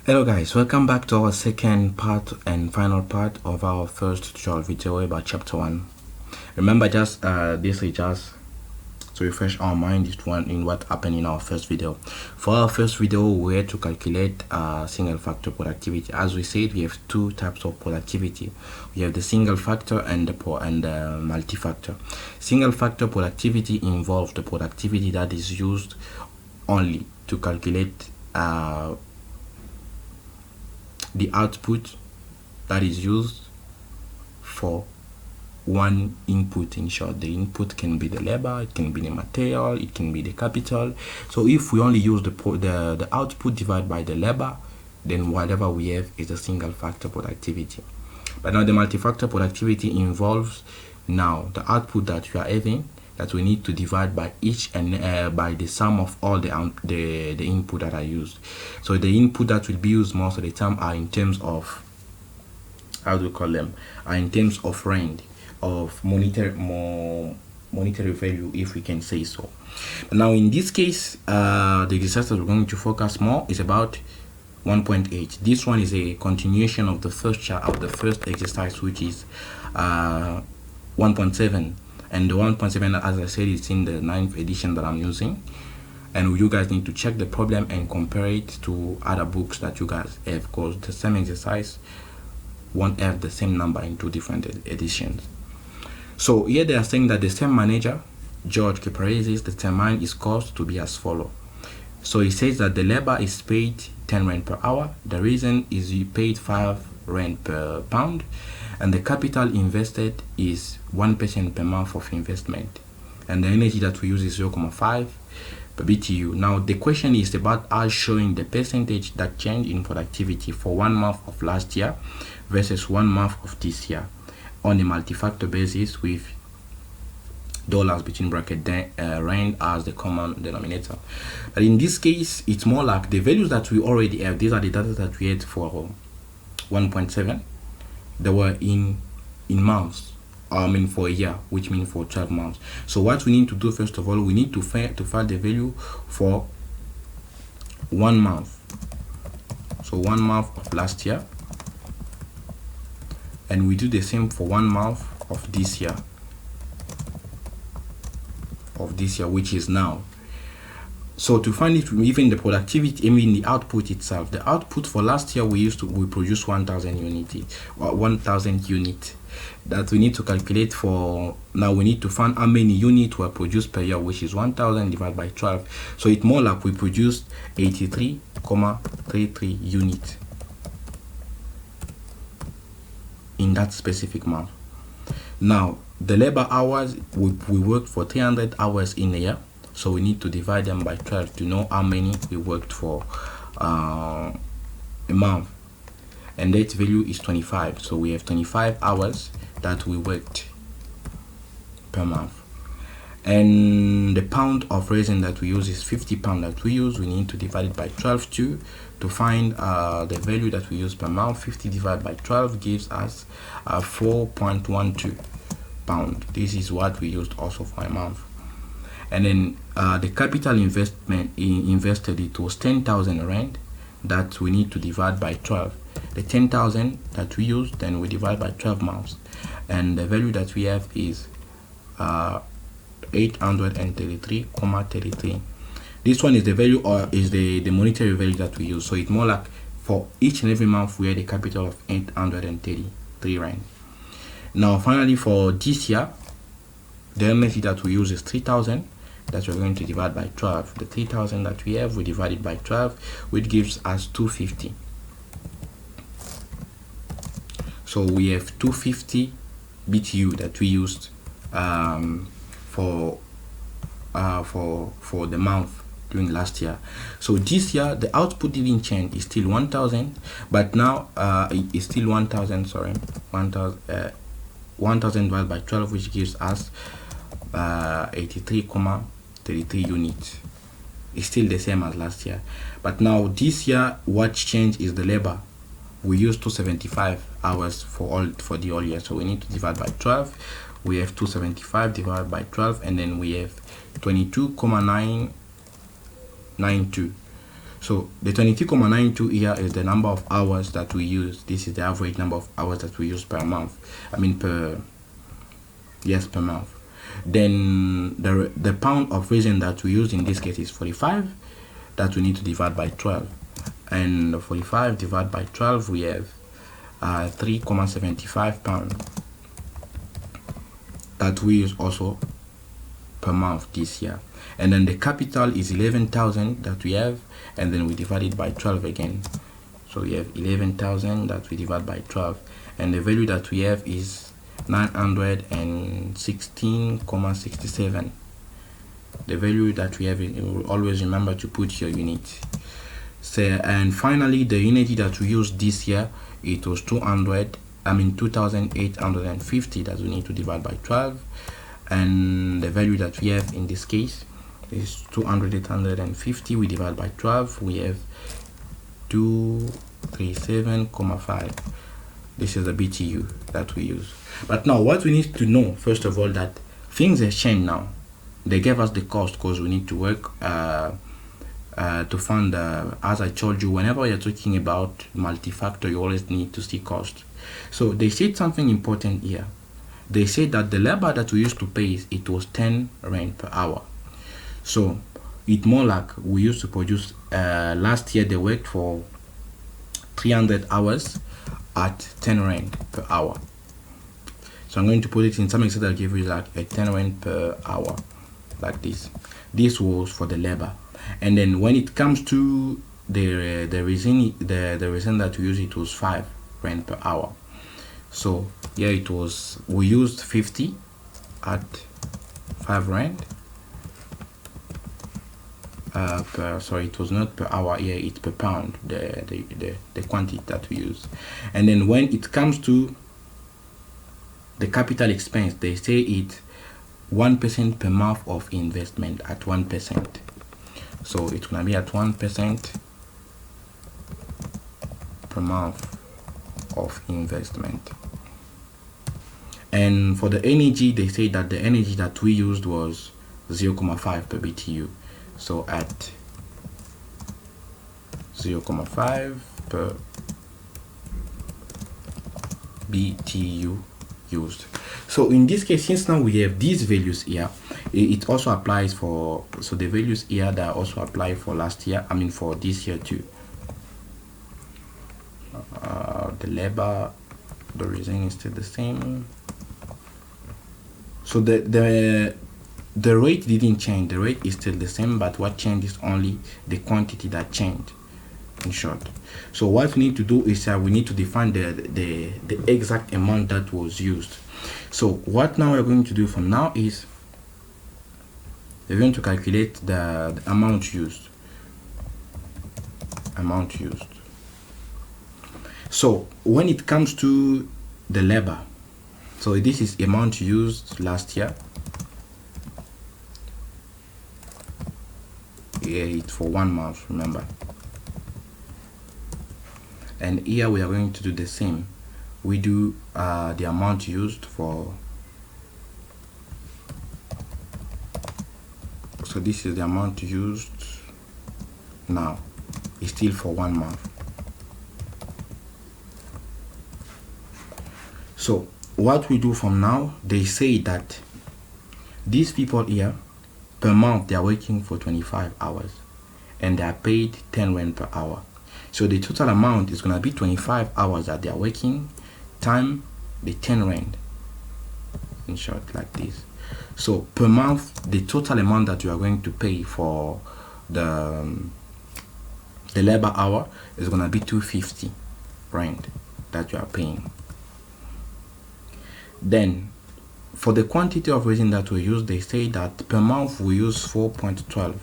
Hello guys, welcome back to our second part and final part of our first tutorial video about chapter 1. Remember, just this is just to refresh our mind is one in what happened in our first video. For our first video, we had to calculate single factor productivity. As we said, we have two types of productivity. We have the single factor and the multi-factor. Single factor productivity involves the productivity that is used only to calculate the output that is used for one input. In short, the input can be the labor, it can be the material, it can be the capital. So if we only use the output divided by the labor, then whatever we have is a single factor productivity. But now the multi-factor productivity involves now the output that we are having that we need to divide by each and by the sum of all the input that are used. So the input that will be used most of the time are in terms of, how do we call them, are in terms of range of monetary value, if we can say so. But now in this case, the exercise that we're going to focus more is about 1.8. This one is a continuation of the first exercise, which is 1.7. And the 1.7, as I said, it's in the 9th edition that I'm using. And you guys need to check the problem and compare it to other books that you guys have, because the same exercise won't have the same number in two different editions. So here they are saying that the same manager, George Caparesis, determined his cost to be as follows. So he says that the labor is paid 10 rand per hour. The reason is he paid 5 rand per pound. And the capital invested is 1% per month of investment, and the energy that we use is 0.5 per BTU. Now the question is about us showing the percentage that change in productivity for 1 month of last year versus 1 month of this year on a multi-factor basis with dollars between bracket rand as the common denominator. But in this case, it's more like the values that we already have. These are the data that we had for 1.7. They were in months, for a year, which means for 12 months. So what we need to do, first of all, we need to find the value for 1 month. So 1 month of last year, and we do the same for 1 month of this year, which is now. So to find it, even the productivity, the output itself, the output for last year we produced 1,000 units that we need to calculate for. Now we need to find how many units were produced per year, which is 1,000 divided by 12. So it's more like we produced 83.33 units in that specific month. Now the labor hours, we worked for 300 hours in a year. So we need to divide them by 12 to know how many we worked for a month, and that value is 25. So we have 25 hours that we worked per month, and the pound of resin that we use is 50 pound that we use. We need to divide it by 12 to find the value that we use per month. 50 divided by 12 gives us 4.12 pound. This is what we used also for a month. And then the capital investment invested, it was 10,000 rand that we need to divide by 12. The 10,000 that we used, then we divide by 12 months, and the value that we have is 833.33. This one is the value, or is the monetary value that we use. So it's more like for each and every month we had a capital of 833 rand. Now finally, for this year, the energy that we use is 3,000. That we're going to divide by 12. The 3,000 that we have, we divide it by 12, which gives us 250. So we have 250 BTU that we used for the month during last year. So this year the output didn't change, it's still 1,000, but now it is still 1,000. Sorry, 1,000 divided by 12, which gives us 83.33 units. It's still the same as last year, but now this year what changed is the labor. We used 275 hours for the whole year, so we need to divide by 12. We have 275 divided by 12, and then we have 22.992. So the 22.92 here is the number of hours that we use. This is the average number of hours that we use per month. I mean per month. Then the pound of resin that we use in this case is 45, that we need to divide by 12. And 45 divided by 12, we have 3.75 pounds that we use also per month this year. And then the capital is 11,000 that we have, and then we divide it by 12 again. So we have 11,000 that we divide by 12, and the value that we have is 916.67. The value that we have, you will always remember to put your unit. So, and finally the unit that we used this year, it was 2,850 that we need to divide by 12, and the value that we have in this case is 2,850. We divide by 12, we have 237.5. This is the BTU that we use. But now what we need to know, first of all, that things have changed now. They gave us the cost because we need to work to fund, as I told you, whenever you're talking about multi-factor, you always need to see cost. So they said something important here. They said that the labor that we used to pay, it was 10 rand per hour. So it's more like we used to produce, last year they worked for 300 hours at 10 rand per hour. So I'm going to put it in some extent. I'll give you like a 10 rand per hour, like this. This was for the labor. And then when it comes to the resin that we use, it was 5 rand per hour. So yeah, it was, we used 50 at 5 rand sorry, it was not per hour here, it's per pound, the quantity that we use. And then when it comes to the capital expense, they say it's 1% per month of investment at 1%. So it's gonna be at 1% per month of investment. And for the energy, they say that the energy that we used was 0.5 per BTU. So at 0.5 per BTU used. So in this case, since now we have these values here, it also applies for, so the values here that also apply for last year, I mean for this year too. The labor, the reason is still the same. So the rate didn't change, the rate is still the same, but what changed is only the quantity that changed, in short. So what we need to do is we need to define the exact amount that was used. So what now we're going to do from now is we're going to calculate the amount used. So when it comes to the labor, so this is amount used last year. Yeah, it's for 1 month, remember. And here we are going to do the same. We do the amount used for, so this is the amount used now, it's still for 1 month. So what we do from now, they say that these people here per month they are working for 25 hours and they are paid 10 rand per hour. So the total amount is going to be 25 hours that they are working time the 10 rand, in short, like this. So per month, the total amount that you are going to pay for the labor hour is going to be 250 rand that you are paying. Then for the quantity of resin that we use, they say that per month we use 4.12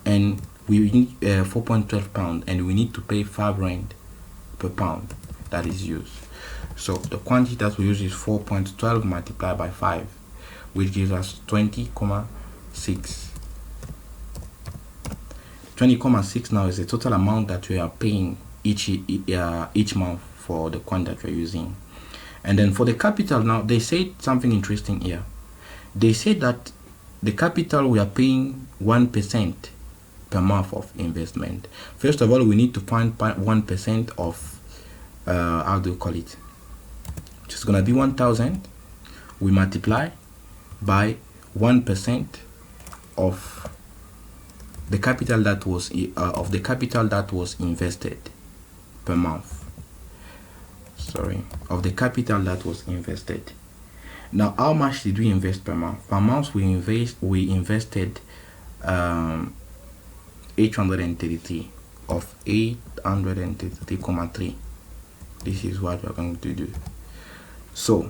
and we need 4.12 pound, and we need to pay 5 rand per pound that is used. So the quantity that we use is 4.12 multiplied by 5, which gives us 20.6. 20.6 now is the total amount that we are paying each month for the quantity that we're using. And then for the capital now, they say something interesting here. They say that the capital we are paying 1% per month of investment. First of all, we need to find 1% of how do you call it? It's gonna be 1,000. We multiply by 1% of the capital that was invested per month. Sorry, of the capital that was invested. Now, how much did we invest per month? Per month, we invested 833 of 833,3. This is what we're going to do. So,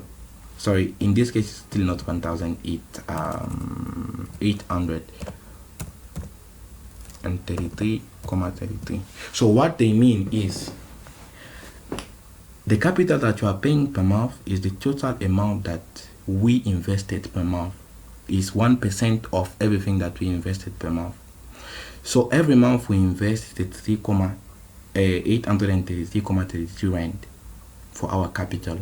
sorry, in this case, it's still not 1,000. 833,33. So what they mean is the capital that you are paying per month is the total amount that we invested per month. Is 1% of everything that we invested per month. So every month we invest 833,32 rand for our capital.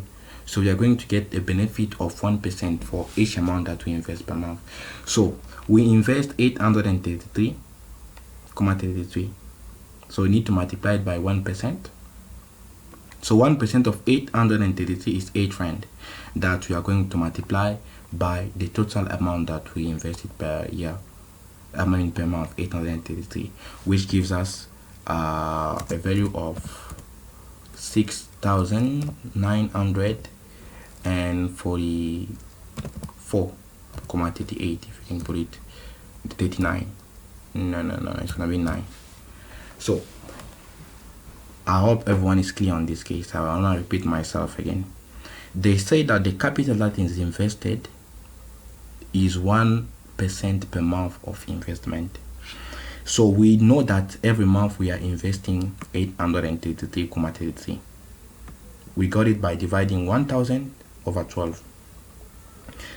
So we are going to get a benefit of 1% for each amount that we invest per month. So we invest 833,33. So we need to multiply it by 1%. So 1% of 833 is 8 rand that we are going to multiply by the total amount that we invested per year. Per month, 833, which gives us a value of 6,944,38. If you can put it 39. No, it's gonna be 9. So I hope everyone is clear on this case. I will not repeat myself again. They say that the capital that is invested is 1% per month of investment. So we know that every month we are investing 833,33. We got it by dividing 1,000 over 12.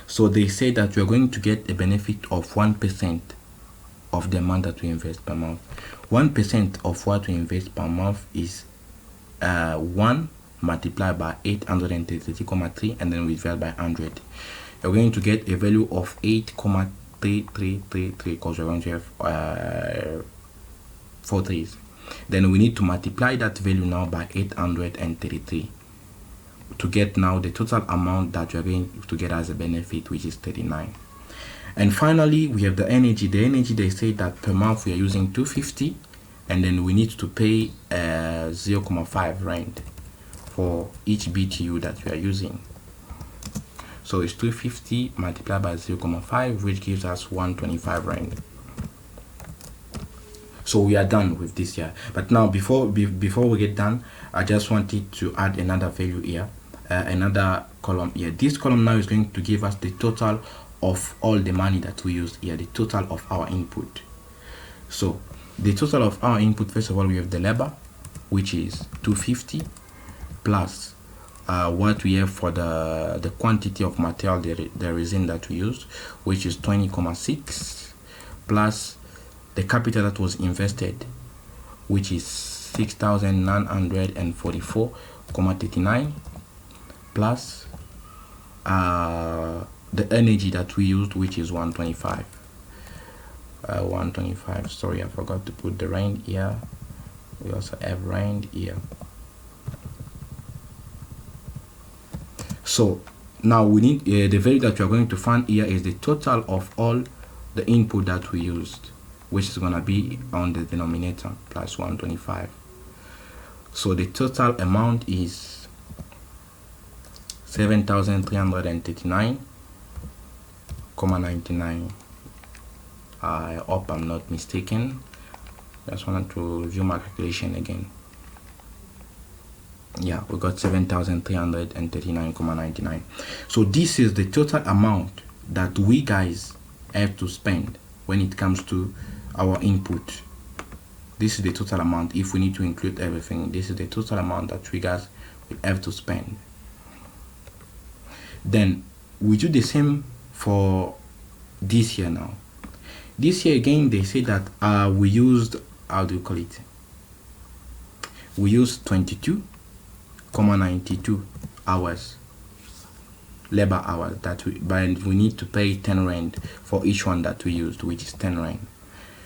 So they say that we are going to get a benefit of 1% of the amount that we invest per month. 1% of what we invest per month is 1 multiplied by 833,3, and then we divide by 100. We're going to get a value of 8,3333 because we're going to have 4 3s. Then we need to multiply that value now by 833 to get now the total amount that we're going to get as a benefit, which is 39. And finally, we have the energy. The energy, they say that per month we are using 250, and then we need to pay 0.5 rand for each BTU that we are using. So it's 250 multiplied by 0.5, which gives us 125 rand. So we are done with this here. But now before we get done, I just wanted to add another value here, another column here. This column now is going to give us the total of all the money that we used here, the total of our input. So the total of our input, first of all, we have the labor, which is 250 plus what we have for the quantity of material, the resin that we used, which is 20.6, plus the capital that was invested, which is 6,944.39, plus the energy that we used, which is 125. 125. Sorry, I forgot to put the rand here. We also have rand here. So now we need the value that we are going to find here is the total of all the input that we used, which is going to be on the denominator plus 125. So the total amount is 7,339.99. I hope I'm not mistaken. Just wanted to review my calculation again. Yeah, we got 7,339.99. So this is the total amount that we guys have to spend when it comes to our input. This is the total amount. If we need to include everything, this is the total amount that we guys will have to spend. Then we do the same for this year now. This year again, they say that we used, how do you call it? We used 22.92 hours, labor hours, but we need to pay 10 rand for each one that we used, which is 10 rand.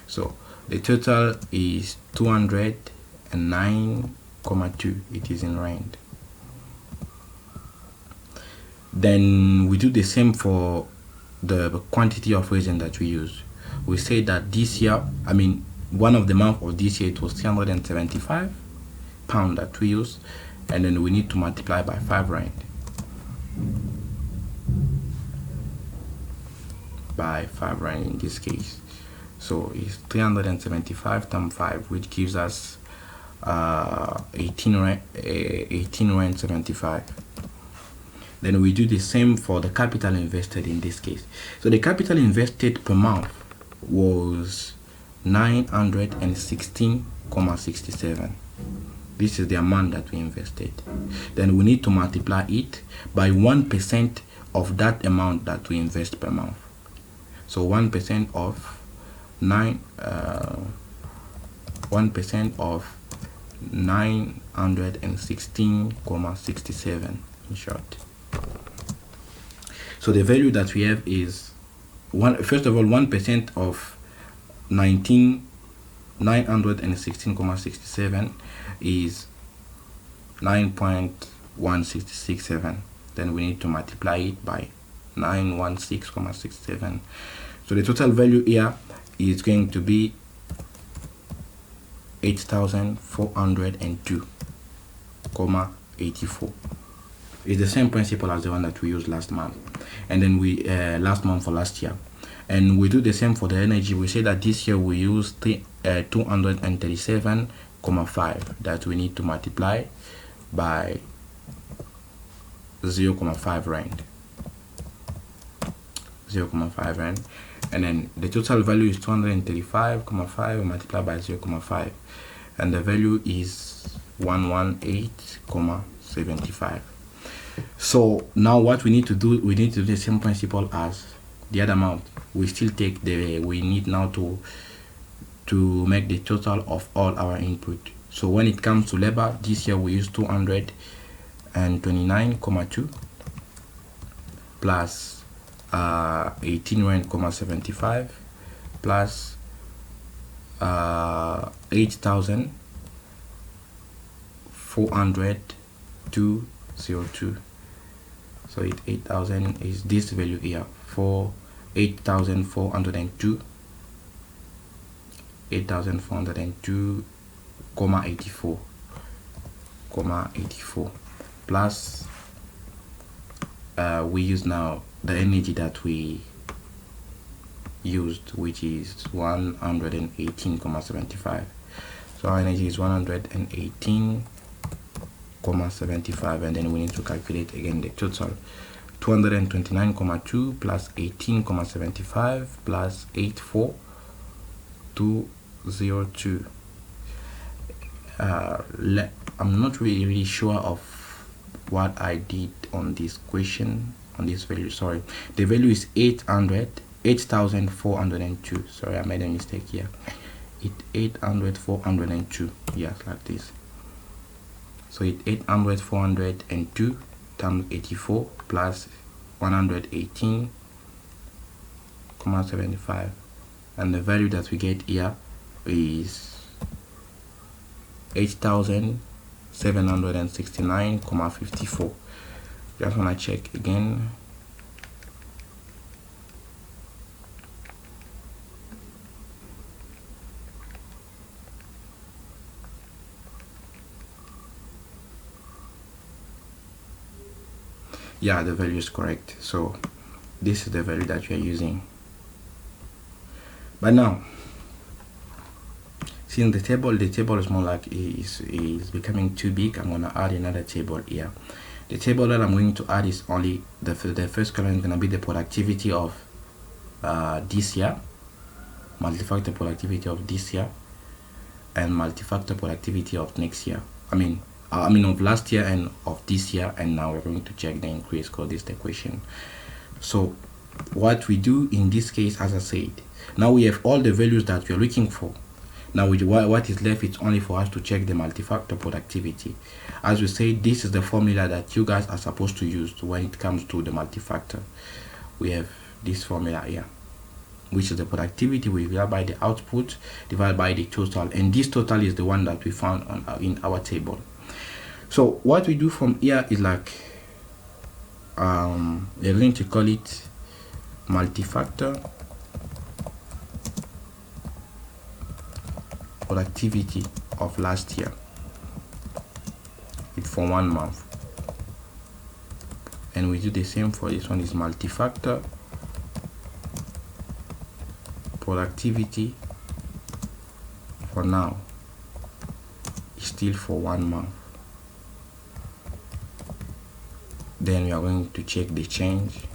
So The total is 209.2. It is in rand. Then we do the same for the quantity of resin that we use. We say that this year, I mean, one of the month of this year, it was 375 pound that we use, and then we need to multiply by 5 rand. By 5 rand in this case. So it's 375 times 5, which gives us 18 rand 75. Then we do the same for the capital invested in this case. So the capital invested per month was 916.67. This is the amount that we invested. Then we need to multiply it by 1% of that amount that we invest per month. So 1% of 916.67 in short. So the value that we have is first of all 1% of 916.67 is 9.1667. Then we need to multiply it by 916.67. So the total value here is going to be 8,402.84. It's the same principle as the one that we used last month, and then we last month for last year. And we do the same for the energy. We say that this year we use 237.5 that we need to multiply by 0.5 rand. 0.5 rand. And then the total value is 235.5 multiplied by 0.5, and the value is 118.75. So now what we need to do, we need to do the same principle as the other amount. We still take we need now to make the total of all our input. So when it comes to labor, this year we use 229.2 plus 18.75 plus 8,402.02. So 8,000 is this value here, for 8,402, 8,402.84 plus we use now the energy that we used, which is 118.75. So our energy is 118.75, and then we need to calculate again the total. 229.2 plus 18.75 plus 8,402. I'm not really sure of what I did on this question, on this value. Sorry, the value is 8,402. Sorry, I made a mistake here. 8,402. Yes, like this. So it's 8,402 times 84 plus 118.75, and the value that we get here is 8,769.54. Just want to check again. Yeah, the value is correct. So this is the value that we are using. But now, since the table is more like is becoming too big, I'm gonna add another table here. The table that I'm going to add is only the first column is gonna be the productivity of this year, multifactor productivity of this year, and multifactor productivity of next year. I mean of last year and of this year, and now we're going to check the increase because this is the question. So what we do in this case, as I said, now we have all the values that we're looking for. Now what is left is only for us to check the multifactor productivity. As we said, this is the formula that you guys are supposed to use when it comes to the multifactor. We have this formula here, which is the productivity, we divide by the output divided by the total, and this total is the one that we found on in our table. So what we do from here is like we're going to call it multi-factor productivity of last year for 1 month, and we do the same for this one, is multi-factor productivity for now, still for 1 month. Then we are going to check the change,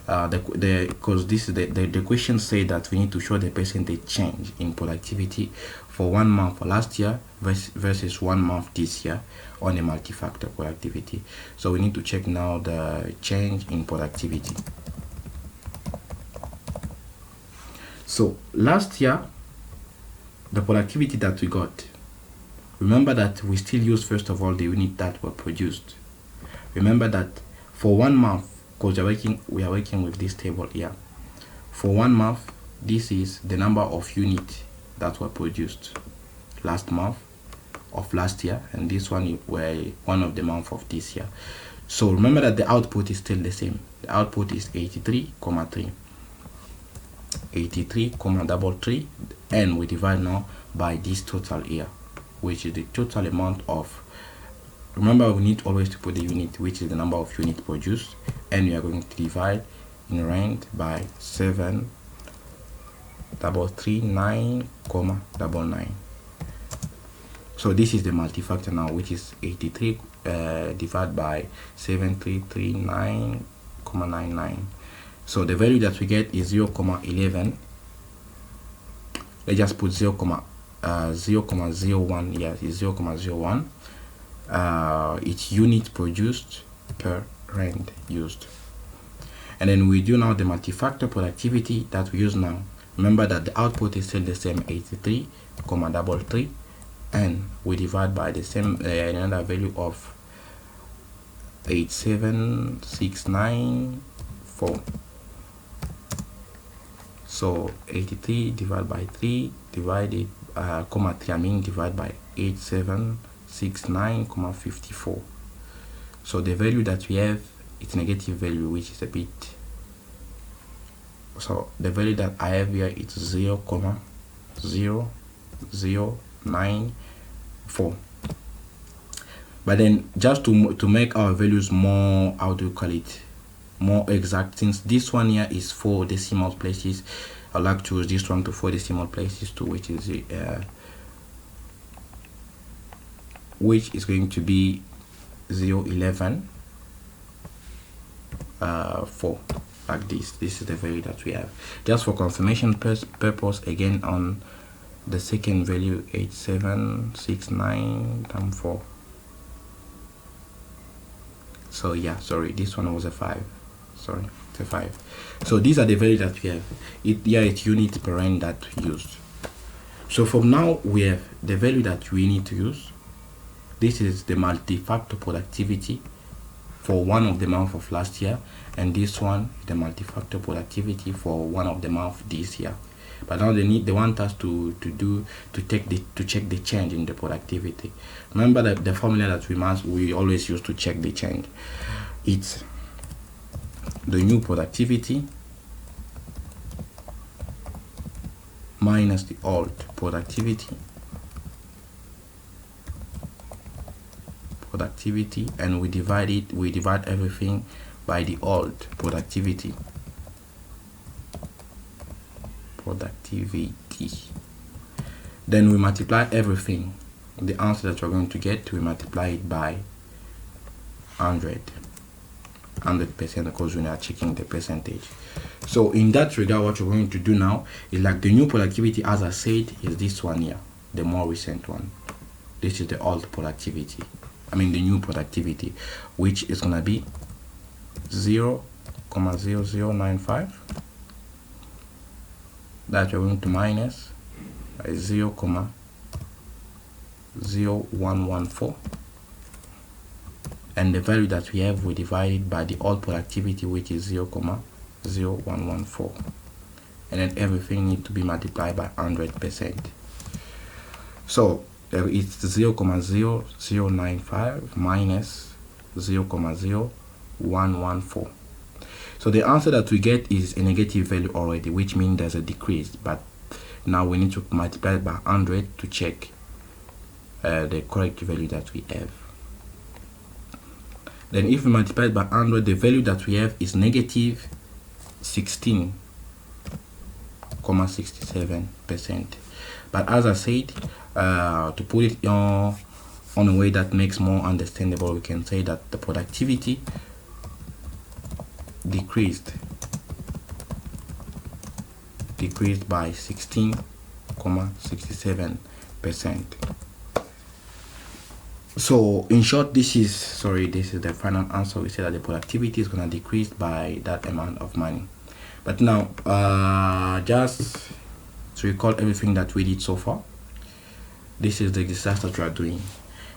because this is the question say that we need to show the percentage change in productivity for 1 month for last year versus 1 month this year on a multi-factor productivity. So we need to check now the change in productivity. So last year, the productivity that we got, remember that we still use first of all the unit that were produced. Remember that for 1 month, because we are working with this table here, for 1 month, this is the number of units that were produced last month of last year, and this one were one of the month of this year. So remember that the output is still the same. The output is 83,3, 83,3, and we divide now by this total here, which is the total amount of, remember we need always to put the unit, which is the number of units produced, and we are going to divide in rand by 7,339,99. So this is the multi-factor now, which is 83 divided by 7,339,99. So the value that we get is 0,11. Let's just put 0,01. Yes, it's 0,01. It's unit produced per rand used. And then we do now the multi-factor productivity that we use now. Remember that the output is still the same, 83,33, and we divide by the same another value of 87,694. So 83 divided by 3 divided 3, I mean divided by 8769,54. So the value that we have, it's negative value, which is a bit, so the value that I have here is 0,0094. But then just to make our values more, how do you call it, more exact, since this one here is 4 decimal places, I'd like to use this one to 4 decimal places too, which is going to be 0.11 4, like this. This is the value that we have. Just for confirmation purpose, again on the second value, 8769 times 4. So yeah, sorry, this one was a 5. Sorry, it's a 5. So these are the values that we have. It's unit per rand that we used. So from now we have the value that we need to use. This is the multi-factor productivity for one of the month of last year, and this one is the multi-factor productivity for one of the month this year. But now they want us to check the change in the productivity. Remember that the formula that we always use to check the change, it's the new productivity minus the old productivity, and we divide everything by the old productivity. Then we multiply everything. The answer that we're going to get, we multiply it by 100%, because we are checking the percentage. So in that regard, what we're going to do now is, like, the new productivity, as I said, is this one here, the more recent one. This is the old productivity, I mean the new productivity, which is gonna be 0,0095. that we're going to minus by 0,0114, and the value that we have, we divide it by the old productivity, which is 0,0114. and then everything need to be multiplied by 100%. So it's 0,0095 minus 0,0114. So the answer that we get is a negative value already, which means there's a decrease, but now we need to multiply it by 100 to check the correct value that we have. Then if we multiply it by 100, the value that we have is negative 16,67%. But as I said, to put it on a way that makes more understandable, we can say that the productivity decreased by 16,67%. So in short, this is the final answer. We say that the productivity is going to decrease by that amount of money. But now just to recall everything that we did so far, this is the exercise that we are doing.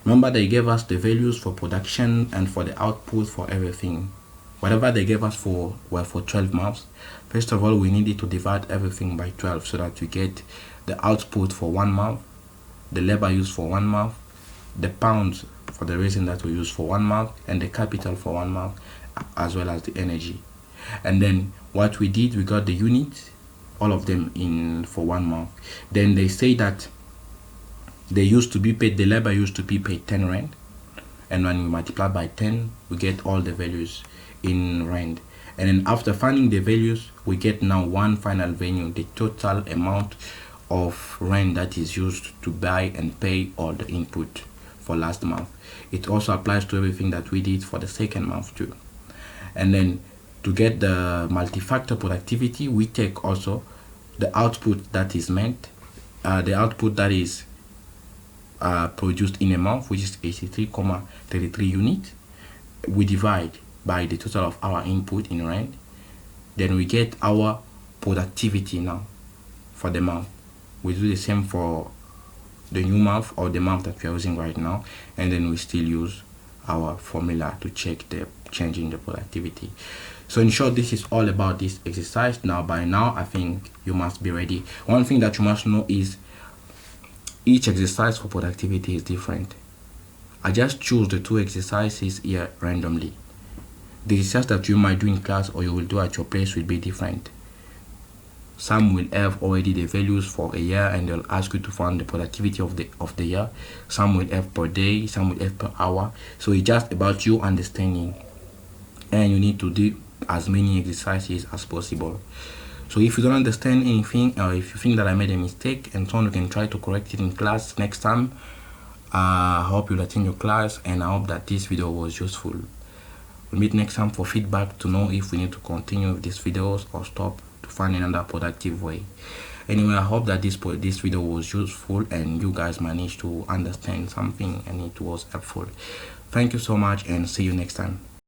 Remember, they gave us the values for production and for the output for everything. Whatever they gave us for 12 months. First of all, we needed to divide everything by 12 so that we get the output for 1 month, the labor used for 1 month, the pounds for the reason that we use for 1 month, and the capital for 1 month, as well as the energy. And then what we did, we got the units, all of them in for 1 month. Then they say that the labor used to be paid 10 rand, and when we multiply by 10, we get all the values in rand. And then after finding the values, we get now one final value, the total amount of rand that is used to buy and pay all the input for last month. It also applies to everything that we did for the second month too. And then to get the multi-factor productivity, we take also the output that is meant, the output that is produced in a month, which is 83,33 units. We divide by the total of our input in rand. Then we get our productivity now for the month. We do the same for the new month or the month that we are using right now, and then we still use our formula to check the change in the productivity. So in short, this is all about this exercise. Now by now, I think you must be ready. One thing that you must know is each exercise for productivity is different. I just choose the 2 exercises here randomly. The exercise that you might do in class or you will do at your place will be different. Some will have already the values for a year and they'll ask you to find the productivity of the year. Some will have per day, some will have per hour. So it's just about you understanding, and you need to do as many exercises as possible. So if you don't understand anything, or if you think that I made a mistake and so on, you can try to correct it in class next time. I hope you'll attend your class, and I hope that this video was useful. We'll meet next time for feedback to know if we need to continue with these videos or stop to find another productive way. Anyway, I hope that this video was useful and you guys managed to understand something and it was helpful. Thank you so much, and see you next time.